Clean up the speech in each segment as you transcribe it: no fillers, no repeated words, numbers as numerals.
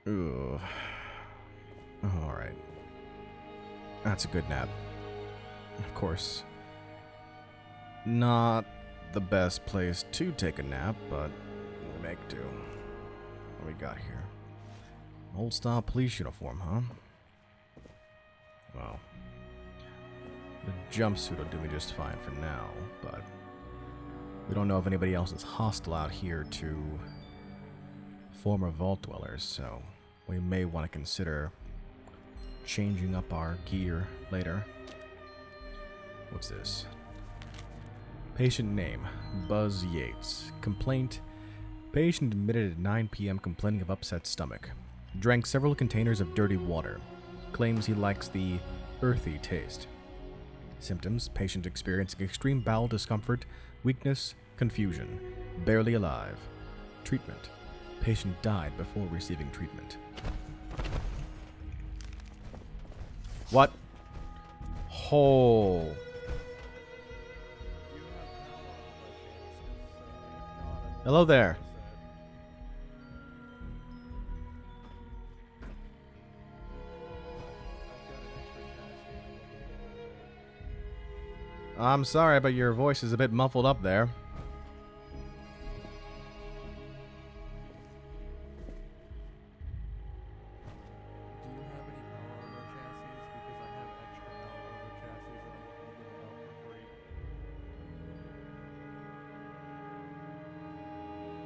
Ooh. Alright. That's a good nap. Of course, not the best place to take a nap, but we'll make do. What we got here? Old style police uniform, huh? Well, the jumpsuit will do me just fine for now, but we don't know if anybody else is hostile out here to former vault dwellers, so we may want to consider changing up our gear later. What's this? Patient name, Buzz Yates. Complaint, patient admitted at 9 p.m. complaining of upset stomach. Drank several containers of dirty water. Claims he likes the earthy taste. Symptoms, patient experiencing extreme bowel discomfort, weakness, confusion. Barely alive. Treatment, patient died before receiving treatment. What? Hole. Hello there. I'm sorry, but your voice is a bit muffled up there.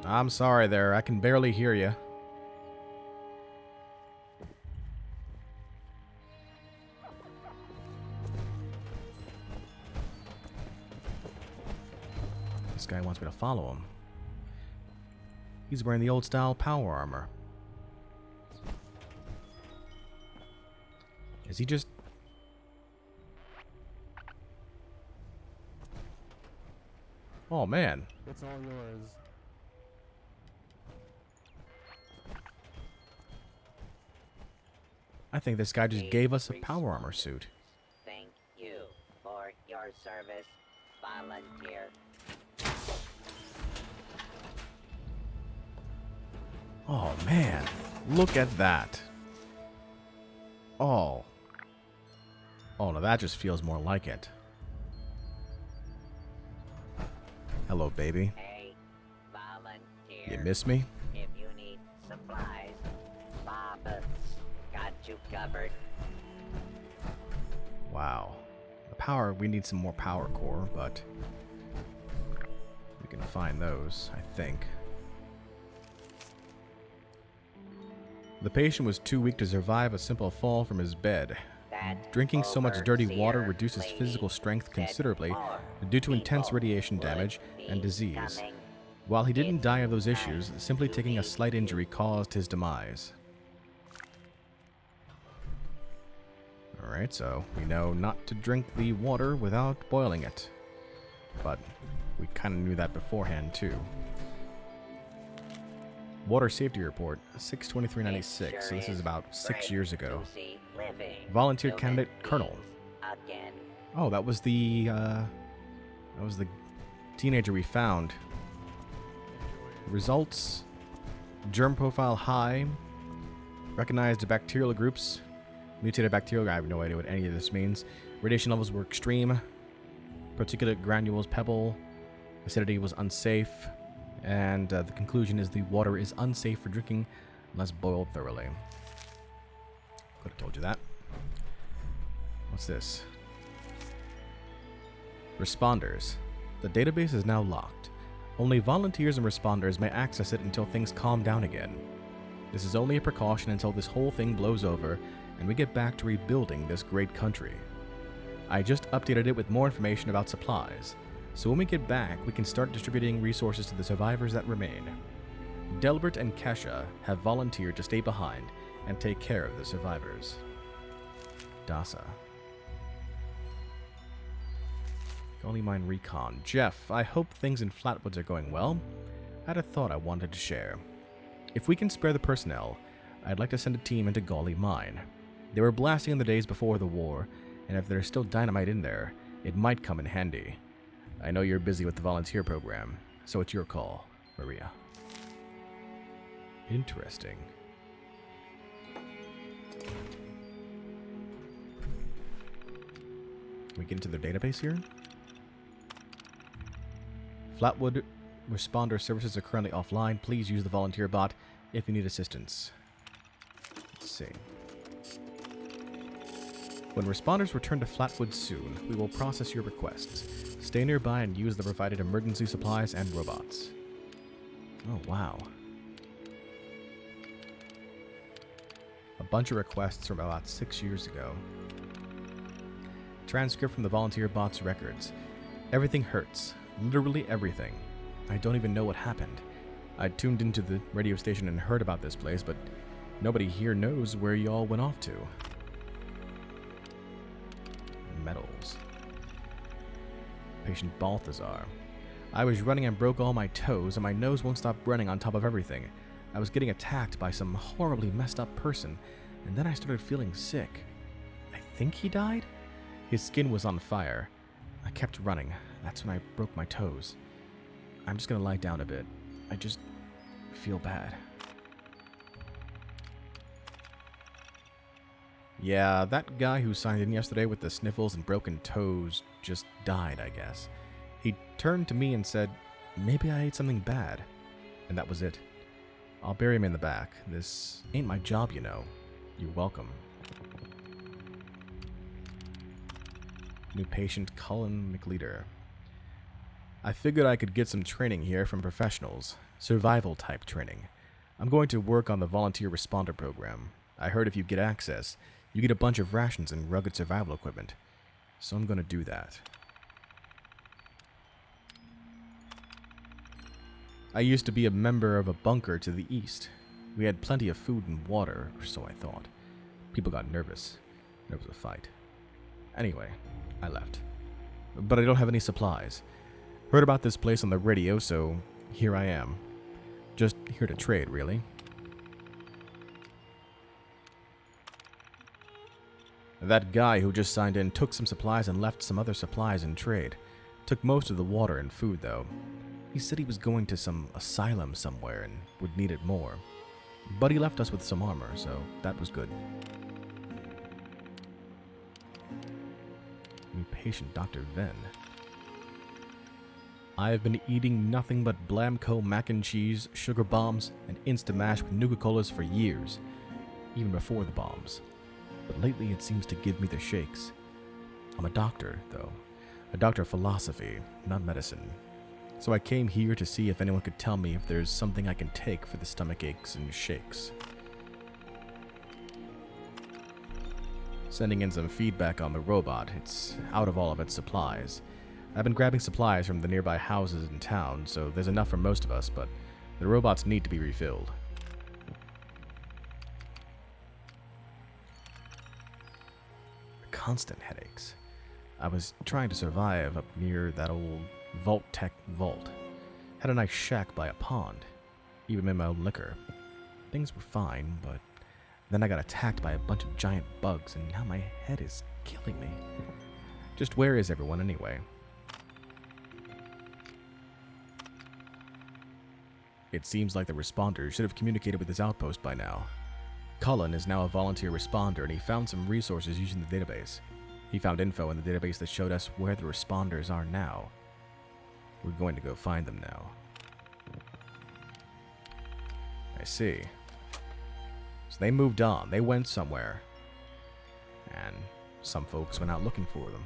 I'm sorry there, I can barely hear you. This guy wants me to follow him. He's wearing the old style power armor. Is he just... Oh man. It's all yours. I think this guy just gave us a power armor suit. Thank you for your service, volunteer. Oh man, look at that. Oh. Oh no, that just feels more like it. Hello, baby. Hey, volunteer. You miss me? If you need supplies, Bob got you covered. Wow. The power, we need some more power core, but we can find those, I think. The patient was too weak to survive a simple fall from his bed. Drinking so much dirty water reduces physical strength considerably due to intense radiation damage and disease. While he didn't die of those issues, simply taking a slight injury caused his demise. Alright, so we know not to drink the water without boiling it. But we kind of knew that beforehand too. Water safety report, 6/23/96, so this is about 6 years ago. Volunteer candidate Colonel. Oh, that was the teenager we found. Results, germ profile high, recognized bacterial groups, mutated bacteria, I have no idea what any of this means. Radiation levels were extreme, particulate granules pebble, acidity was unsafe, and the conclusion is the water is unsafe for drinking unless boiled thoroughly. Could have told you that. What's this? Responders. The database is now locked. Only volunteers and responders may access it until things calm down again. This is only a precaution until this whole thing blows over and we get back to rebuilding this great country. I just updated it with more information about supplies, so when we get back, we can start distributing resources to the survivors that remain. Delbert and Kesha have volunteered to stay behind and take care of the survivors. Dasa. Gully Mine Recon. Jeff, I hope things in Flatwoods are going well. I had a thought I wanted to share. If we can spare the personnel, I'd like to send a team into Gully Mine. They were blasting in the days before the war, and if there's still dynamite in there, it might come in handy. I know you're busy with the volunteer program, so it's your call, Maria. Interesting. Can we get into their database here? Flatwood responder services are currently offline. Please use the volunteer bot if you need assistance. Let's see. When responders return to Flatwood soon, we will process your requests. Stay nearby and use the provided emergency supplies and robots. Oh, wow. A bunch of requests from about 6 years ago. Transcript from the volunteer bot's records. Everything hurts. Literally everything. I don't even know what happened. I tuned into the radio station and heard about this place, but nobody here knows where y'all went off to. Metals. Patient Balthazar. I was running and broke all my toes, and my nose won't stop running on top of everything. I was getting attacked by some horribly messed up person, and then I started feeling sick. I think he died? His skin was on fire. I kept running. That's when I broke my toes. I'm just gonna lie down a bit. I just feel bad. Yeah, that guy who signed in yesterday with the sniffles and broken toes just died, I guess. He turned to me and said, maybe I ate something bad. And that was it. I'll bury him in the back. This ain't my job, you know. You're welcome. New patient, Cullen McLeader. I figured I could get some training here from professionals. Survival-type training. I'm going to work on the volunteer responder program. I heard if you get access, you get a bunch of rations and rugged survival equipment. So I'm going to do that. I used to be a member of a bunker to the east. We had plenty of food and water, or so I thought. People got nervous. There was a fight. Anyway, I left. But I don't have any supplies. Heard about this place on the radio, so here I am. Just here to trade, really. That guy who just signed in took some supplies and left some other supplies in trade. Took most of the water and food, though. He said he was going to some asylum somewhere and would need it more. But he left us with some armor, so that was good. New patient, Dr. Venn. I have been eating nothing but Blamco mac and cheese, sugar bombs, and Instamash with Nuka-Colas for years, even before the bombs. But lately it seems to give me the shakes. I'm a doctor, though. A doctor of philosophy, not medicine. So I came here to see if anyone could tell me if there's something I can take for the stomach aches and shakes. Sending in some feedback on the robot. It's out of all of its supplies. I've been grabbing supplies from the nearby houses in town, so there's enough for most of us, but the robots need to be refilled. Constant headaches. I was trying to survive up near that old Vault-Tec vault. Had a nice shack by a pond. Even made my own liquor. Things were fine, but then I got attacked by a bunch of giant bugs, and now my head is killing me. Just where is everyone anyway? It seems like the responder should have communicated with his outpost by now. Cullen is now a volunteer responder, and he found some resources using the database. He found info in the database that showed us where the responders are now. We're going to go find them now. I see. So they moved on. They went somewhere. And some folks went out looking for them.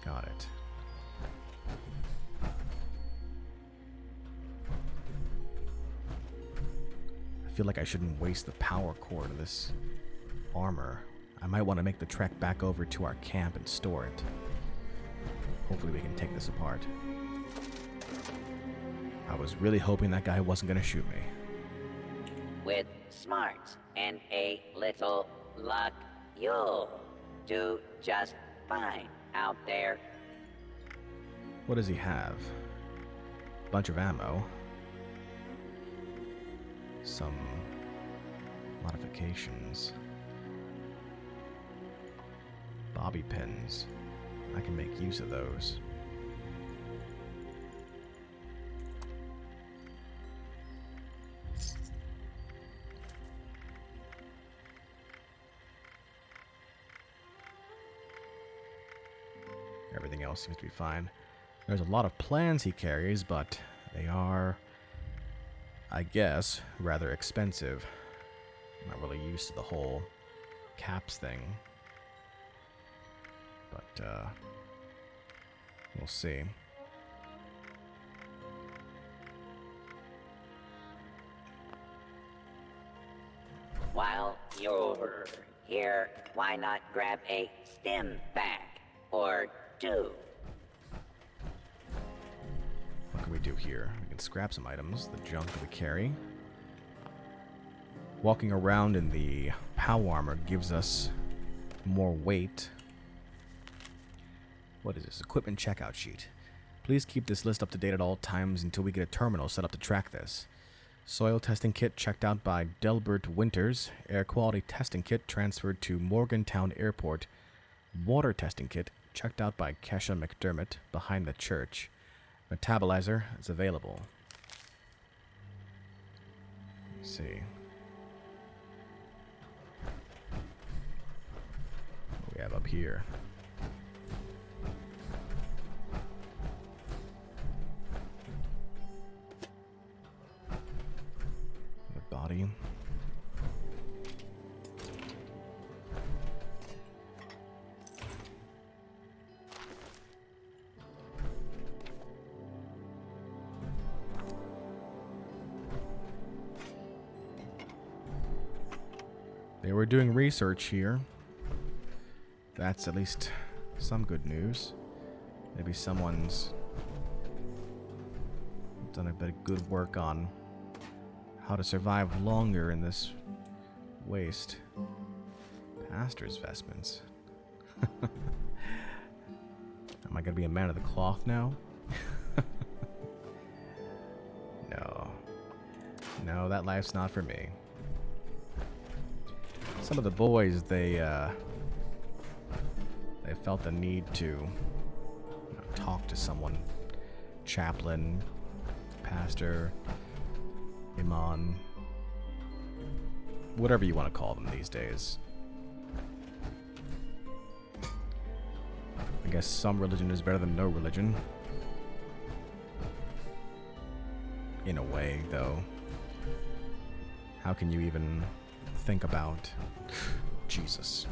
Got it. I feel like I shouldn't waste the power core to this armor. I might want to make the trek back over to our camp and store it. Hopefully we can take this apart. I was really hoping that guy wasn't going to shoot me. With smarts and a little luck, you'll do just fine out there. What does he have? Bunch of ammo. Some modifications. Bobby pins. I can make use of those. Everything else seems to be fine. There's a lot of plans he carries, but they are, I guess, rather expensive. I'm not really used to the whole caps thing. But, we'll see. While you're over here, why not grab a stim pack or two? What can we do here? We can scrap some items, the junk that we carry. Walking around in the POW armor gives us more weight. What is this? Equipment checkout sheet. Please keep this list up to date at all times until we get a terminal set up to track this. Soil testing kit checked out by Delbert Winters. Air quality testing kit transferred to Morgantown Airport. Water testing kit checked out by Kesha McDermott behind the church. Metabolizer is available. Let's see. What do we have up here? The body. They were doing research here. That's at least some good news. Maybe someone's done a bit of good work on how to survive longer in this waste. Pastor's vestments. Am I gonna be a man of the cloth now? No. No, that life's not for me. Some of the boys, they felt the need to talk to someone. Chaplain, pastor, imam, whatever you want to call them these days. I guess some religion is better than no religion. In a way, though. How can you even think about Jesus?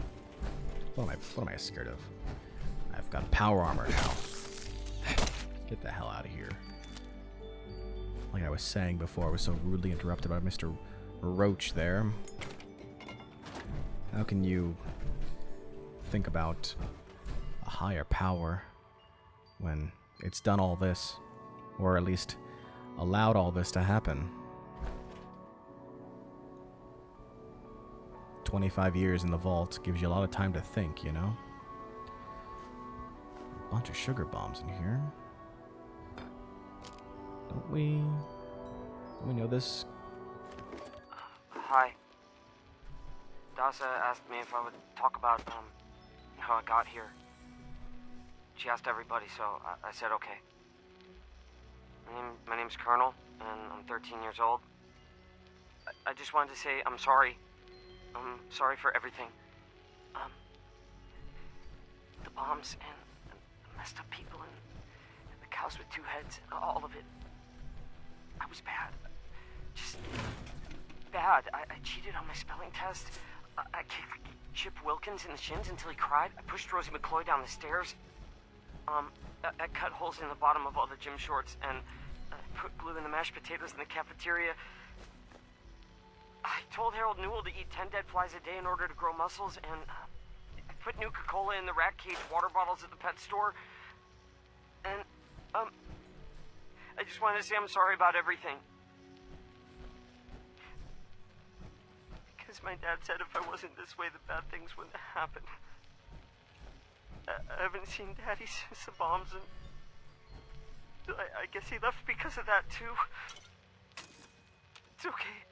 What am I scared of? I've got power armor now. Get the hell out of here. Like I was saying before, I was so rudely interrupted by Mr. Roach there. How can you think about a higher power when it's done all this, or at least allowed all this to happen? 25 years in the vault gives you a lot of time to think, you know? A bunch of sugar bombs in here. Don't we know this? Hi. Dasa asked me if I would talk about, how I got here. She asked everybody, so I said okay. My name's Colonel, and I'm 13 years old. I just wanted to say I'm sorry. I'm sorry for everything. The bombs and the messed up people and the cows with two heads, all of it. I was bad. Just bad. I cheated on my spelling test. I kicked Chip Wilkins in the shins until he cried. I pushed Rosie McCloy down the stairs. I cut holes in the bottom of all the gym shorts and put glue in the mashed potatoes in the cafeteria. I told Harold Newell to eat 10 dead flies a day in order to grow muscles, and I put Nuka-Cola in the rat cage water bottles at the pet store. And, I just wanted to say I'm sorry about everything. Because my dad said if I wasn't this way, the bad things wouldn't happen. I haven't seen Daddy since the bombs, and I guess he left because of that, too. It's okay.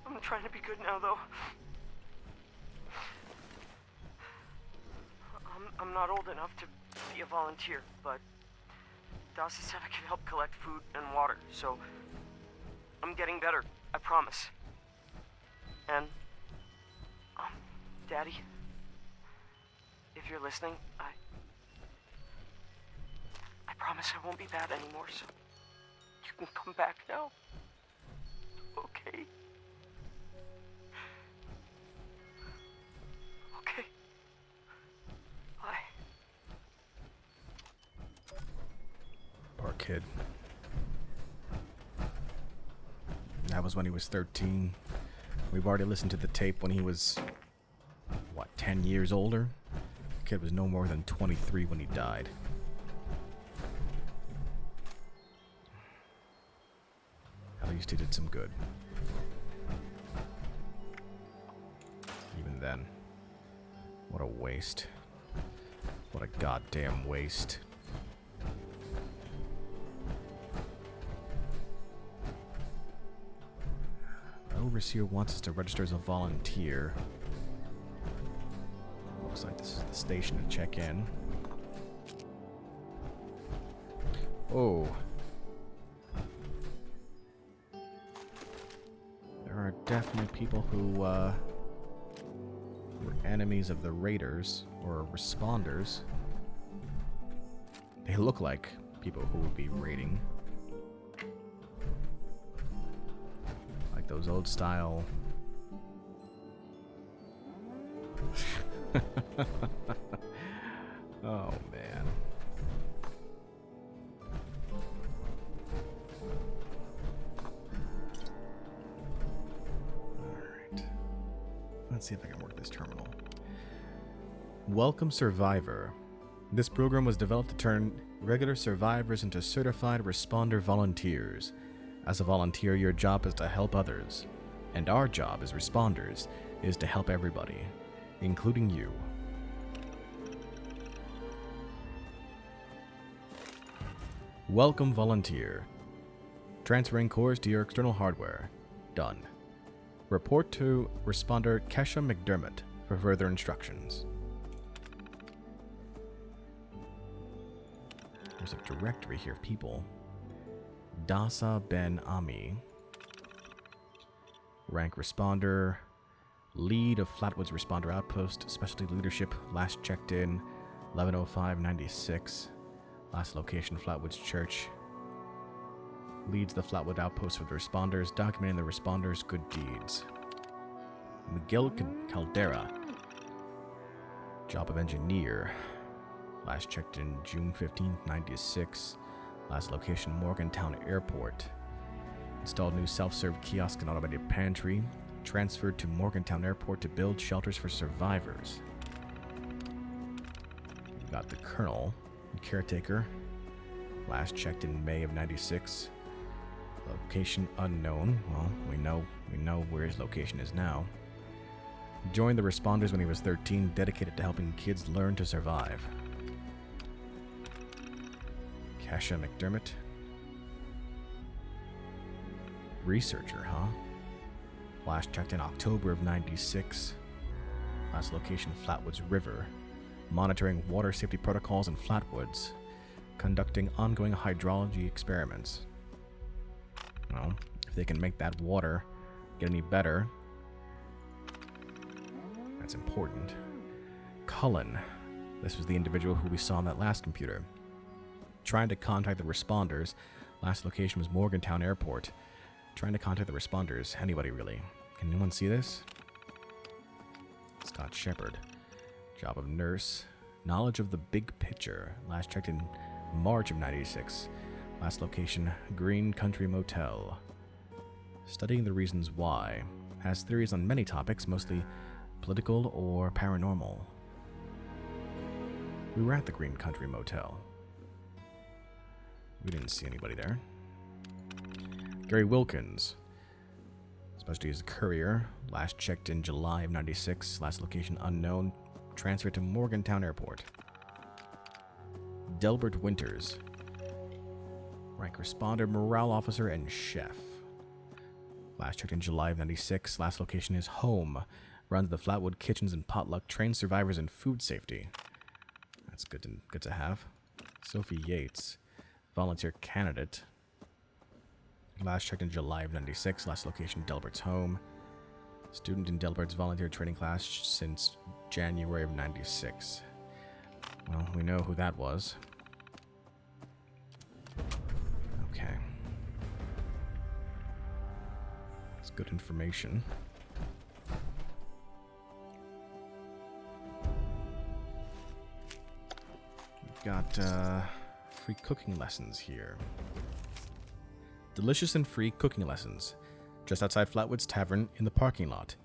I'm trying to be good now, though. I'm not old enough to be a volunteer, but Dawson said I could help collect food and water, so I'm getting better, I promise. And, Daddy, if you're listening, I promise I won't be bad anymore, so you can come back now. Okay? Okay. Bye. Poor kid. That was when he was 13. We've already listened to the tape when he was, what, 10 years older? The kid was no more than 23 when he died. At least he did some good. Even then. What a waste. What a goddamn waste. The overseer wants us to register as a volunteer. Looks like this is the station to check in. Oh. There are definitely people who were enemies of the raiders or responders. They look like people who would be raiding. Like those old style. Oh man. Alright. Let's see if I can work this terminal. Welcome Survivor. This program was developed to turn regular survivors into certified responder volunteers. As a volunteer, your job is to help others. And our job as responders is to help everybody, including you. Welcome Volunteer. Transferring cores to your external hardware. Done. Report to Responder Kesha McDermott for further instructions. There's a directory here of people. Dasa Ben Ami. Rank Responder. Lead of Flatwoods Responder Outpost. Specialty Leadership. Last checked in 11:05/96. Last location Flatwoods Church. Leads the Flatwood Outpost with responders. Documenting the responders' good deeds. Miguel Caldera. Job of Engineer. Last checked in June 15th, 96. Last location, Morgantown Airport. Installed new self-serve kiosk and automated pantry. Transferred to Morgantown Airport to build shelters for survivors. We've got the Colonel, Caretaker. Last checked in May of 96. Location unknown. Well, we know where his location is now. Joined the responders when he was 13, dedicated to helping kids learn to survive. Kesha McDermott. Researcher, huh? Last checked in October of 96. Last location, Flatwoods River. Monitoring water safety protocols in Flatwoods. Conducting ongoing hydrology experiments. Well, if they can make that water get any better, that's important. Cullen. This was the individual who we saw on that last computer. Trying to contact the responders. Last location was Morgantown Airport. Trying to contact the responders. Anybody, really. Can anyone see this? Scott Shepard. Job of nurse. Knowledge of the big picture. Last checked in March of 96. Last location, Green Country Motel. Studying the reasons why. Has theories on many topics, mostly political or paranormal. We were at the Green Country Motel. We didn't see anybody there. Gary Wilkins. Specialty is a courier. Last checked in July of 96. Last location unknown. Transferred to Morgantown Airport. Delbert Winters. Rank responder, morale officer, and chef. Last checked in July of 96. Last location is home. Runs the Flatwood kitchens and potluck. Trains survivors in food safety. That's good to have. Sophie Yates, volunteer candidate. Last checked in July of 96. Last location, Delbert's home. Student in Delbert's volunteer training class since January of 96. Well, we know who that was. Okay. That's good information. We've got free cooking lessons here. Delicious and free cooking lessons. Just outside Flatwoods Tavern in the parking lot.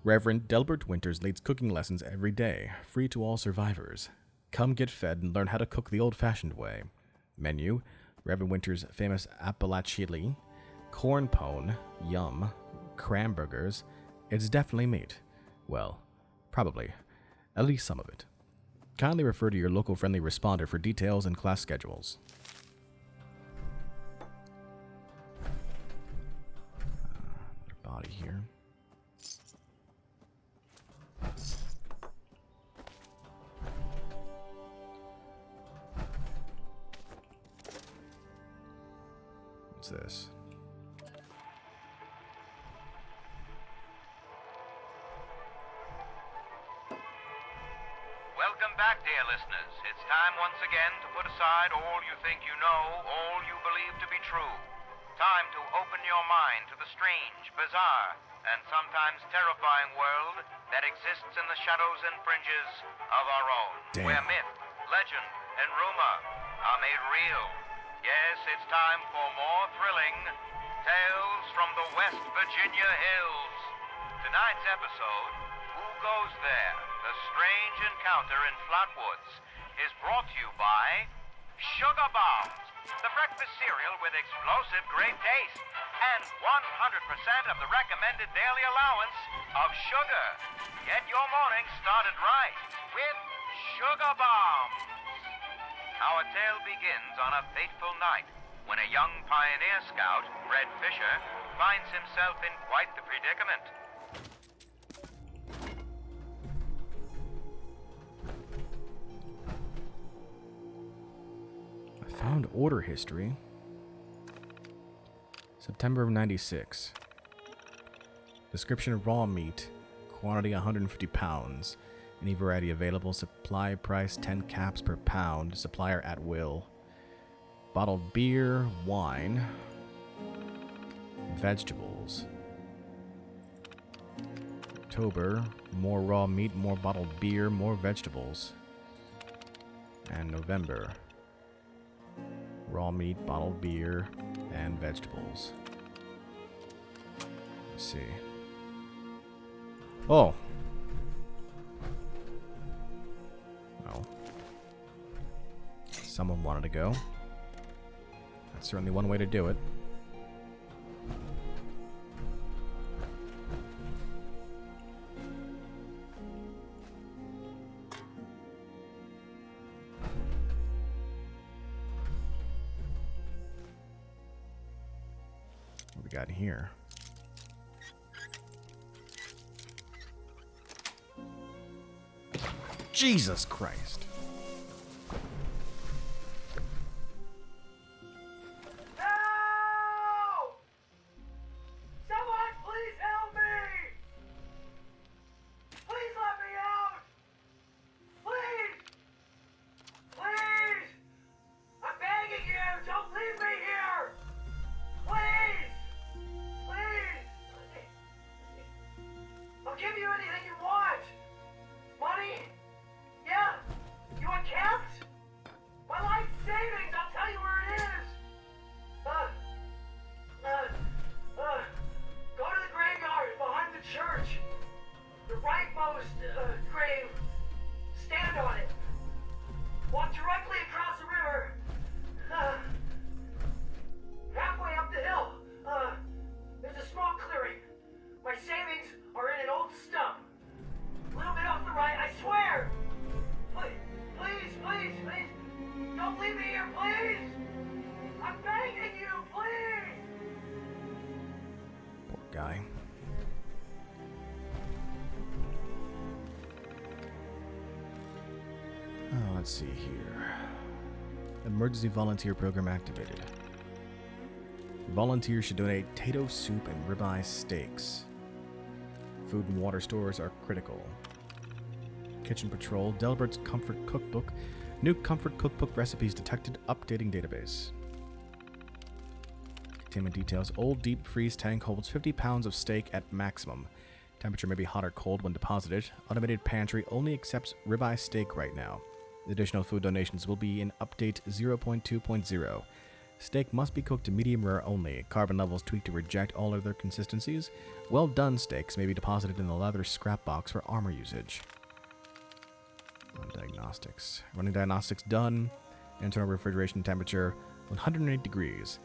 Reverend Delbert Winters leads cooking lessons every day, free to all survivors. Come get fed and learn how to cook the old-fashioned way. Menu: Reverend Winters' famous Appalachili, corn pone, yum, cranburgers. It's definitely meat. Well, probably. At least some of it. Kindly refer to your local friendly responder for details and class schedules. Body here. What's this? Welcome back, dear listeners. It's time once again to put aside all you think you know, all you believe to be true. Time to open your mind to the strange, bizarre, and sometimes terrifying world that exists in the shadows and fringes of our own. Damn. Where myth, legend, and rumor are made real. Yes, it's time for more thrilling tales from the West Virginia hills. Tonight's episode, Who Goes There? The Strange Encounter in Flatwoods, is brought to you by Sugar Bombs, the breakfast cereal with explosive great taste and 100% of the recommended daily allowance of sugar. Get your morning started right with Sugar Bombs. Our tale begins on a fateful night when a young pioneer scout, Red Fisher, finds himself in quite the predicament. Found order history. September of 96. Description of raw meat. Quantity 150 pounds. Any variety available. Supply price 10 caps per pound. Supplier at will. Bottled beer, wine. Vegetables. October. More raw meat, more bottled beer, more vegetables. And November. Raw meat, bottled beer, and vegetables. Let's see. Oh. Well. Someone wanted to go. That's certainly one way to do it. Got here. Jesus Christ. Help! Someone please help me! Please let me out! Please! Please! I'm begging you! Don't leave me here! Please! Please! I'll give you anything you want! Money? Yeah? You want caps? My life savings! I'll tell you where it is! Go to the graveyard behind the church. The rightmost grave. Stand on it. Walk directly across the river. Halfway up the hill. There's a small clearing. My savings are in an old stump. A little bit off the right, I swear! Please! Don't leave me here, please! I'm begging you, please! Poor guy. Oh, Let's see here. Emergency volunteer program activated. Volunteers should donate potato soup and ribeye steaks. Food and water stores are critical. Kitchen patrol. Delbert's comfort cookbook. New comfort cookbook recipes detected. Updating database. Containment details. Old deep freeze tank holds 50 pounds of steak at maximum. Temperature may be hot or cold when deposited. Automated pantry only accepts ribeye steak right now. Additional food donations will be in update 0.2.0. Steak must be cooked to medium rare only. Carbon levels tweaked to reject all other consistencies. Well done steaks may be deposited in the leather scrap box for armor usage. Diagnostics. Running diagnostics done. Internal refrigeration temperature 108 degrees.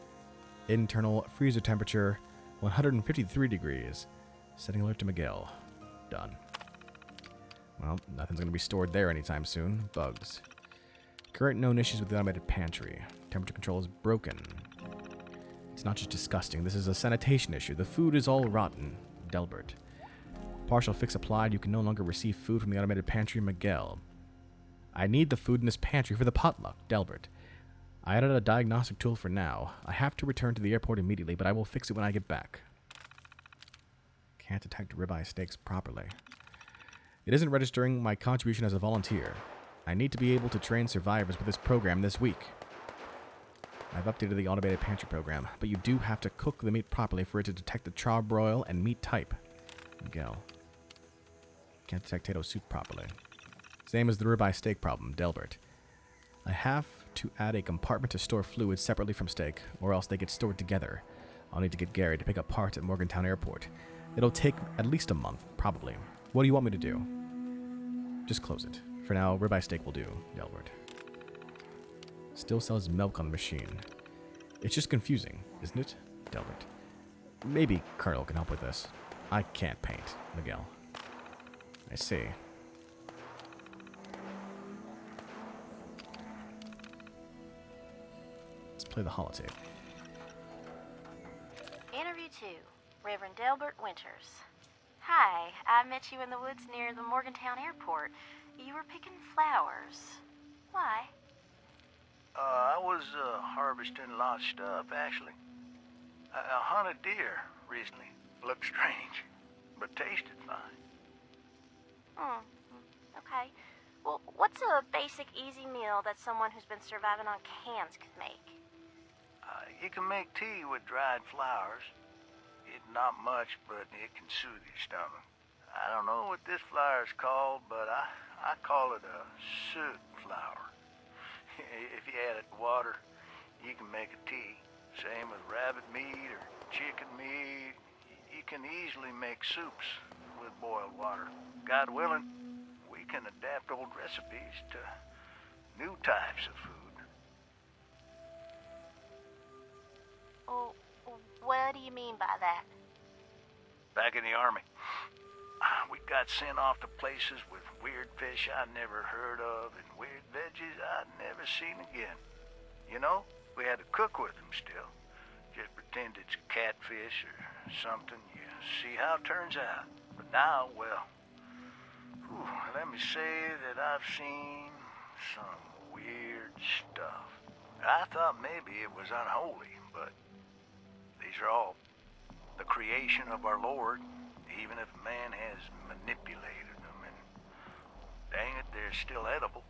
Internal freezer temperature 153 degrees. Setting alert to Miguel. Done. Well, nothing's going to be stored there anytime soon. Bugs. Current known issues with the automated pantry. Temperature control is broken. It's not just disgusting. This is a sanitation issue. The food is all rotten. Delbert. Partial fix applied. You can no longer receive food from the automated pantry. Miguel. I need the food in this pantry for the potluck. Delbert. I added a diagnostic tool for now. I have to return to the airport immediately, but I will fix it when I get back. Can't detect ribeye steaks properly. It isn't registering my contribution as a volunteer. I need to be able to train survivors with this program this week. I've updated the automated pantry program, but you do have to cook the meat properly for it to detect the charbroil and meat type. Miguel. Can't detect potato soup properly. Same as the ribeye steak problem, Delbert. I have to add a compartment to store fluids separately from steak, or else they get stored together. I'll need to get Gary to pick up parts at Morgantown Airport. It'll take at least a month, probably. What do you want me to do? Just close it. For now, ribeye steak will do, Delbert. Still sells milk on the machine. It's just confusing, isn't it, Delbert? Maybe Colonel can help with this. I can't paint, Miguel. I see. Let's play the holotape. Interview 2. Reverend Delbert Winters. Hi, I met you in the woods near the Morgantown Airport. You were picking flowers. Why? I was harvesting a lot of stuff, actually. I hunted deer recently. Looked strange, but tasted fine. Okay. Well, what's a basic, easy meal that someone who's been surviving on cans could make? You can make tea with dried flowers. It's not much, but it can soothe your stomach. I don't know what this flower is called, but I call it a soot flower. If you add it to water, you can make a tea. Same with rabbit meat or chicken meat. You can easily make soups with boiled water. God willing, we can adapt old recipes to new types of food. Oh, what do you mean by that? Back in the Army, we got sent off to places with weird fish I'd never heard of and weird veggies I'd never seen again. You know, we had to cook with them still. Just pretend it's catfish or something. You see how it turns out. But now, well, let me say that I've seen some weird stuff. I thought maybe it was unholy, but these are all the creation of our Lord, even if man has manipulated them, and dang it, they're still edible.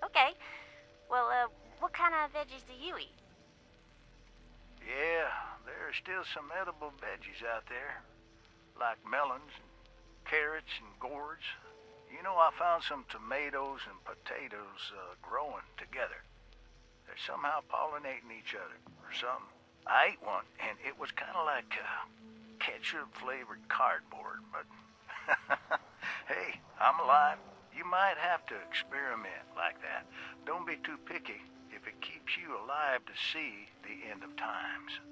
Okay. Well, what kind of veggies do you eat? Yeah, there are still some edible veggies out there, like melons and carrots and gourds. You know, I found some tomatoes and potatoes growing together. They're somehow pollinating each other or something. I ate one, and it was kind of like ketchup-flavored cardboard, but hey, I'm alive. You might have to experiment like that. Don't be too picky if it keeps you alive to see the end of times.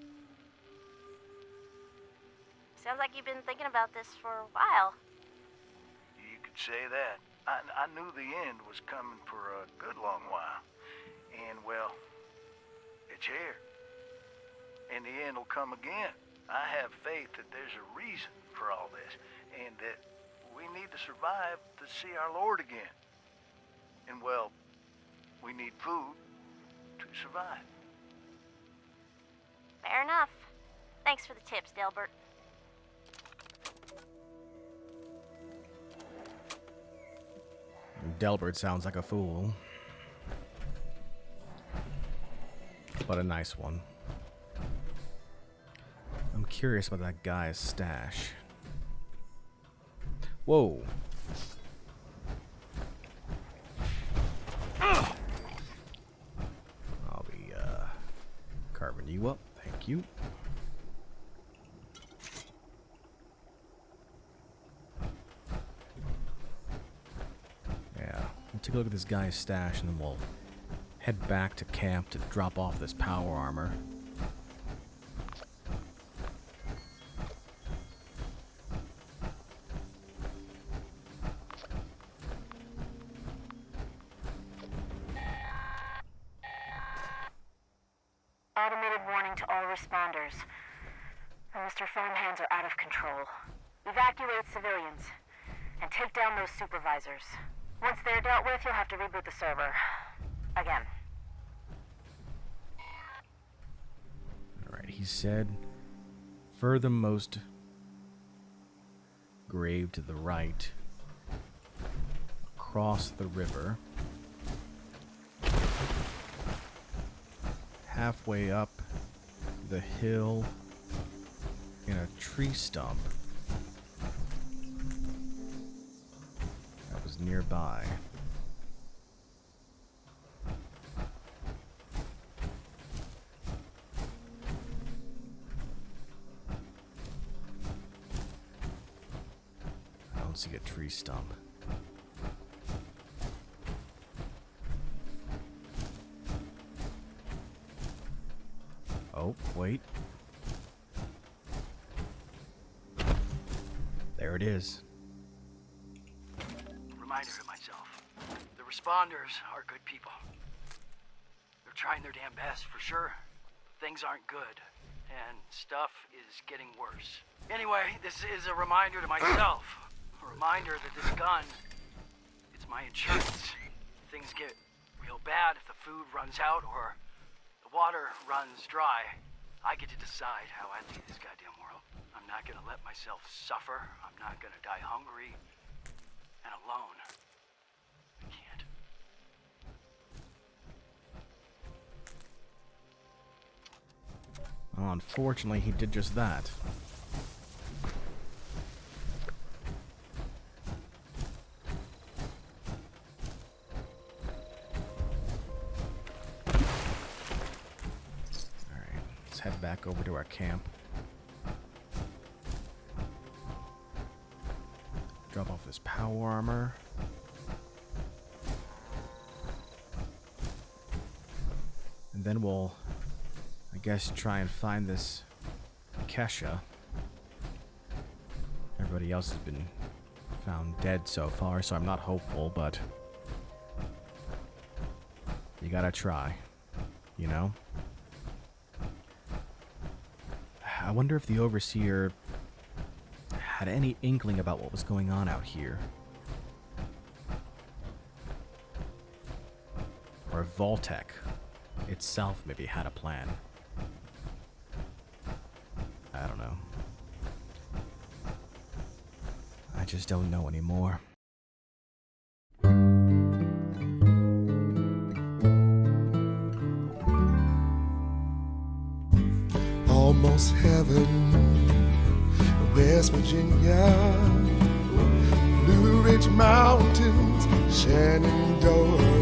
Sounds like you've been thinking about this for a while. You could say that. I knew the end was coming for a good long while. And, well, it's here. And the end will come again. I have faith that there's a reason for all this, and that we need to survive to see our Lord again. And well, we need food to survive. Fair enough. Thanks for the tips, Delbert. Delbert sounds like a fool. But a nice one. I'm curious about that guy's stash. Whoa. I'll be, carving you up. Thank you. Yeah. We'll take a look at this guy's stash and then we'll head back to camp to drop off this power armor. Automated warning to all responders. Mr. Farmhands are out of control. Evacuate civilians and take down those supervisors. Once they're dealt with, you'll have to reboot the server. Again. Alright, he said furthermost grave to the right, across the river, halfway up the hill in a tree stump that was nearby. I don't see a tree stump. Oh, wait. There it is. Reminder to myself. The responders are good people. They're trying their damn best, for sure. Things aren't good, and stuff is getting worse. Anyway, this is a reminder to myself. A reminder that this gun, it's my insurance. Things get real bad if the food runs out or the water runs dry. I get to decide how I lead this goddamn world. I'm not gonna let myself suffer. I'm not gonna die hungry and alone. I can't. Well, unfortunately, he did just that. Alright, let's head back over to our camp. Drop off this power armor. And then we'll, I guess, try and find this Kesha. Everybody else has been found dead so far, so I'm not hopeful, but you gotta try, you know? I wonder if the Overseer had any inkling about what was going on out here. Or Vault-Tec itself maybe had a plan. I don't know. I just don't know anymore. Almost heaven, West Virginia, Blue Ridge Mountains, Shenandoah